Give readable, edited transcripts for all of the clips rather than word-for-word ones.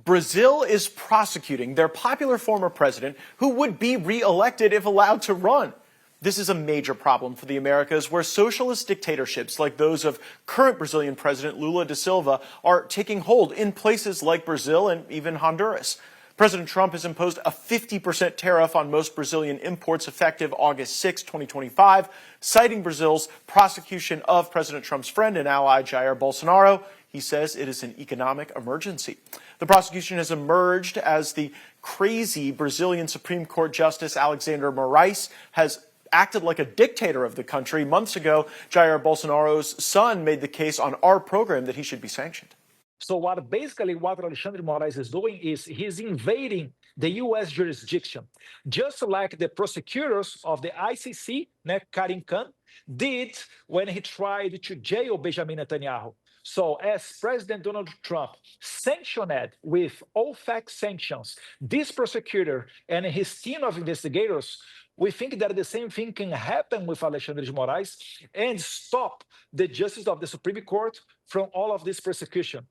Brazil is prosecuting their popular former president who would be re-elected if allowed to run. This is a major problem for the Americas, where socialist dictatorships like those of current Brazilian President Lula da Silva are taking hold in places like Brazil and even Honduras. President Trump has imposed a 50% tariff on most Brazilian imports effective August 6, 2025, citing Brazil's prosecution of President Trump's friend and ally Jair Bolsonaro. He says it is an economic emergency. The prosecution has emerged as the crazy Brazilian Supreme Court Justice Alexander Moraes has acted like a dictator of the country. Months ago, Jair Bolsonaro's son made the case on our program that he should be sanctioned. So what Alexandre Moraes is doing is he's invading the U.S. jurisdiction, just like the prosecutors of the ICC, Karim Khan, did when he tried to jail Benjamin Netanyahu. So as President Donald Trump sanctioned with OFAC sanctions this prosecutor and his team of investigators, we think that the same thing can happen with Alexandre de Moraes and stop the justice of the Supreme Court from all of this persecution.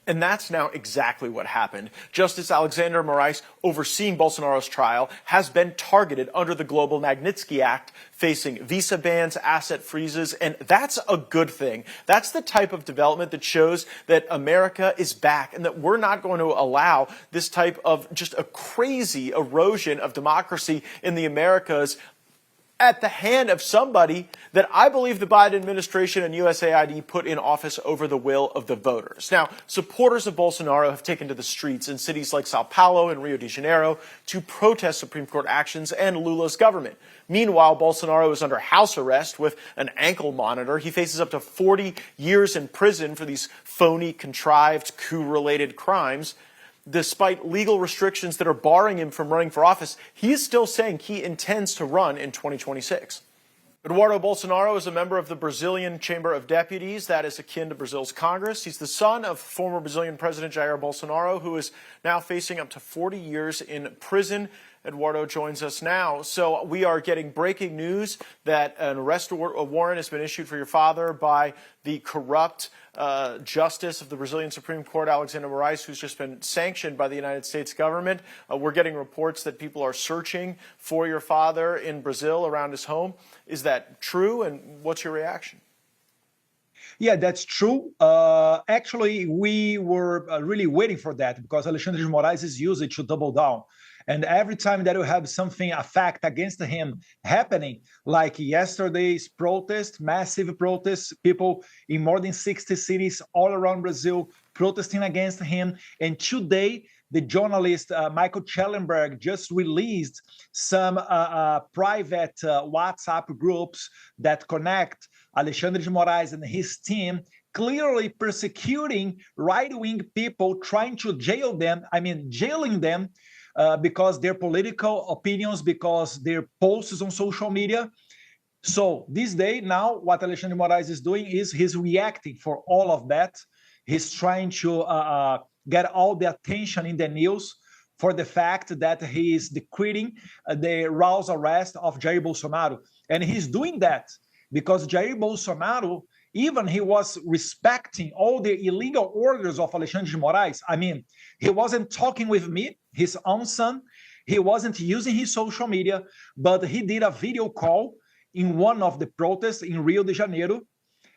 And that's now exactly what happened. Justice Alexander Moraes, overseeing Bolsonaro's trial, has been targeted under the Global Magnitsky Act, facing visa bans, asset freezes, and that's a good thing. That's the type of development that shows that America is back and that we're not going to allow this type of just a crazy erosion of democracy in the Americas at the hand of somebody that I believe the Biden administration and USAID put in office over the will of the voters. Now, supporters of Bolsonaro have taken to the streets in cities like Sao Paulo and Rio de Janeiro to protest Supreme Court actions and Lula's government. Meanwhile, Bolsonaro is under house arrest with an ankle monitor. He faces up to 40 years in prison for these phony, contrived, coup-related crimes. Despite legal restrictions that are barring him from running for office, he is still saying he intends to run in 2026. Eduardo Bolsonaro is a member of the Brazilian Chamber of Deputies, that is akin to Brazil's Congress. He's the son of former Brazilian President Jair Bolsonaro, who is now facing up to 40 years in prison. Eduardo joins us now. So we are getting breaking news that an arrest warrant has been issued for your father by the corrupt justice of the Brazilian Supreme Court, Alexander Moraes, who's just been sanctioned by the United States government. We're getting reports that people are searching for your father in Brazil around his home. Is that true? And what's your reaction? Yeah, that's true. Actually, we were really waiting for that because Alexandre de Moraes is used to double down. And every time that you have something, a fact against him happening, like yesterday's protest, massive protests, people in more than 60 cities all around Brazil protesting against him. And today, the journalist Michael Schellenberg just released some private WhatsApp groups that connect Alexandre de Moraes and his team, clearly persecuting right-wing people, trying to jailing them because their political opinions, because their posts on social media. So this day now, what Alexandre de Moraes is doing is he's reacting for all of that. He's trying to get all the attention in the news for the fact that he is decreting the house arrest of Jair Bolsonaro. And he's doing that because Jair Bolsonaro, even he was respecting all the illegal orders of Alexandre de Moraes. I mean, he wasn't talking with me, his own son. He wasn't using his social media, but he did a video call in one of the protests in Rio de Janeiro.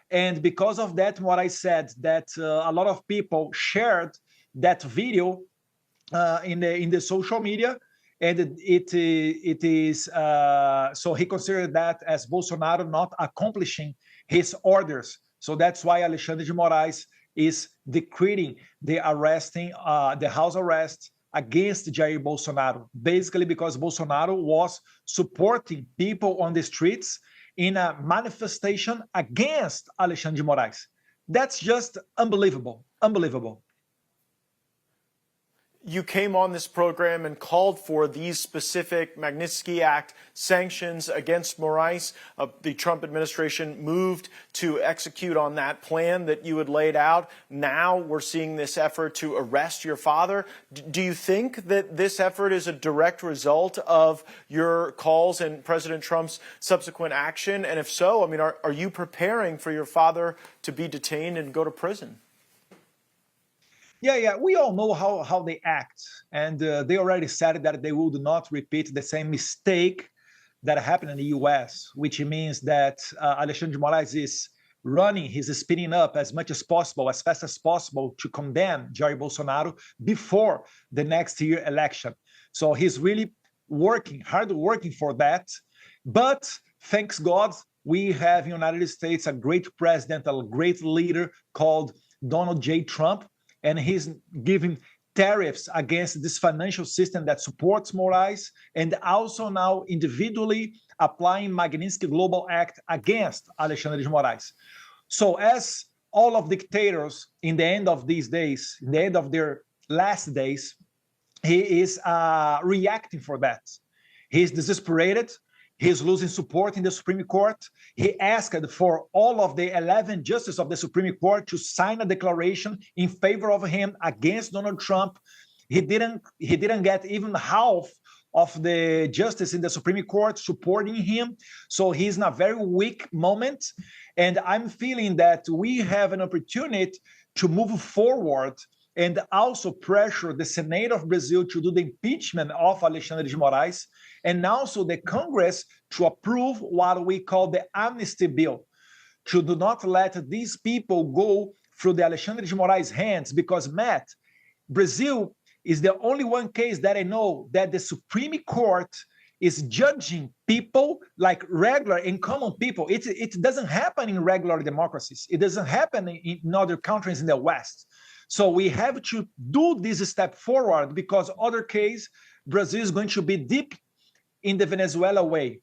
And because of that, Moraes said that a lot of people shared that video in the social media. And it is so he considered that as Bolsonaro not accomplishing his orders. So that's why Alexandre de Moraes is decreting the house arrest against Jair Bolsonaro, basically because Bolsonaro was supporting people on the streets in a manifestation against Alexandre de Moraes. That's just unbelievable, unbelievable. You came on this program and called for these specific Magnitsky Act sanctions against Moraes. The Trump administration moved to execute on that plan that you had laid out. Now we're seeing this effort to arrest your father. Do you think that this effort is a direct result of your calls and President Trump's subsequent action? And if so, I mean, are you preparing for your father to be detained and go to prison? Yeah. We all know how they act. And they already said that they would not repeat the same mistake that happened in the US, which means that Alexandre de Moraes is running, he's speeding up as much as possible, as fast as possible to condemn Jair Bolsonaro before the next year election. So he's really hard working for that. But thanks God, we have in the United States a great president, a great leader called Donald J. Trump, and he's giving tariffs against this financial system that supports Moraes, and also now individually applying Magnitsky Global Act against Alexandre de Moraes. So as all of dictators in the end of these days, in the end of their last days, he is reacting for that. He's desesperated. He's losing support in the Supreme Court. He asked for all of the 11 justices of the Supreme Court to sign a declaration in favor of him against Donald Trump. He didn't get even half of the justice in the Supreme Court supporting him. So he's in a very weak moment. And I'm feeling that we have an opportunity to move forward and also pressure the Senate of Brazil to do the impeachment of Alexandre de Moraes, and also the Congress to approve what we call the amnesty bill, to do not let these people go through the Alexandre de Moraes' hands, because, Matt, Brazil is the only one case that I know that the Supreme Court is judging people like regular and common people. It doesn't happen in regular democracies. It doesn't happen in other countries in the West. So we have to do this step forward, because other case, Brazil is going to be deep in the Venezuela way.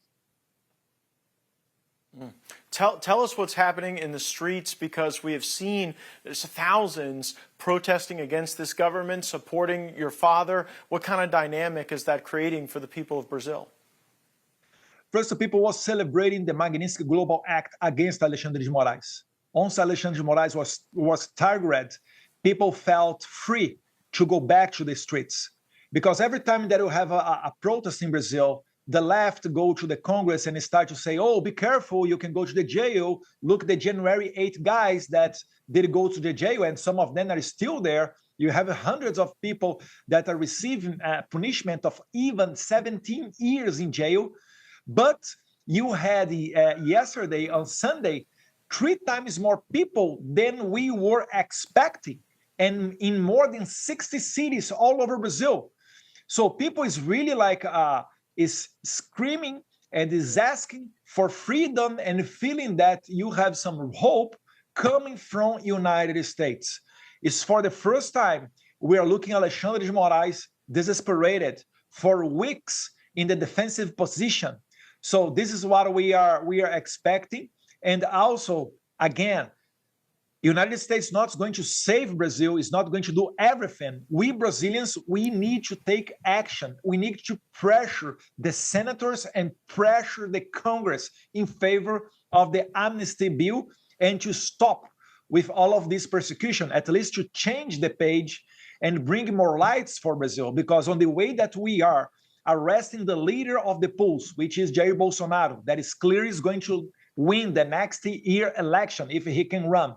Tell us what's happening in the streets, because we have seen there's thousands protesting against this government, supporting your father. What kind of dynamic is that creating for the people of Brazil? First, the people was celebrating the Magnitsky Global Act against Alexandre de Moraes. Once Alexandre de Moraes was targeted, people felt free to go back to the streets. Because every time that you have a protest in Brazil, the left go to the Congress and start to say, oh, be careful, you can go to the jail. Look, the January 8 guys that did go to the jail, and some of them are still there. You have hundreds of people that are receiving punishment of even 17 years in jail. But you had yesterday, on Sunday, 3 times more people than we were expecting, and in more than 60 cities all over Brazil. So people is really like, is screaming and is asking for freedom and feeling that you have some hope coming from United States. It's for the first time we are looking at Alexandre de Moraes desesperated for weeks in the defensive position. So this is what we are expecting. And also, again, United States not going to save Brazil, is not going to do everything. We Brazilians, we need to take action. We need to pressure the senators and pressure the Congress in favor of the amnesty bill, and to stop with all of this persecution, at least to change the page and bring more lights for Brazil. Because on the way that we are arresting the leader of the polls, which is Jair Bolsonaro, that is clearly is going to win the next year election if he can run.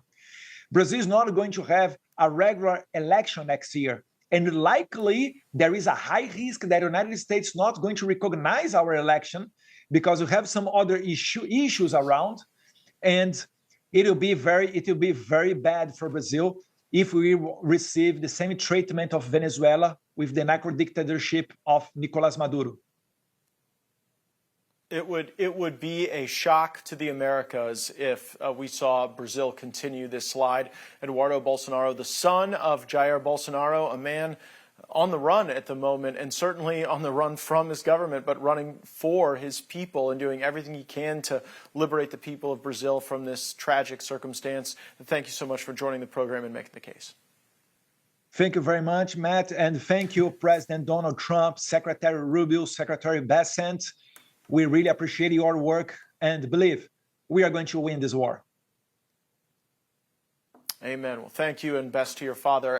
Brazil is not going to have a regular election next year. And likely there is a high risk that the United States is not going to recognize our election, because we have some other issues around. And it will be very bad for Brazil if we receive the same treatment of Venezuela with the narco dictatorship of Nicolás Maduro. It would be a shock to the Americas if we saw Brazil continue this slide. Eduardo Bolsonaro, the son of Jair Bolsonaro, a man on the run at the moment, and certainly on the run from his government, but running for his people and doing everything he can to liberate the people of Brazil from this tragic circumstance. And thank you so much for joining the program and making the case. Thank you very much, Matt. And thank you, President Donald Trump, Secretary Rubio, Secretary Bessent. We really appreciate your work, and believe we are going to win this war. Amen. Well, thank you, and best to your father.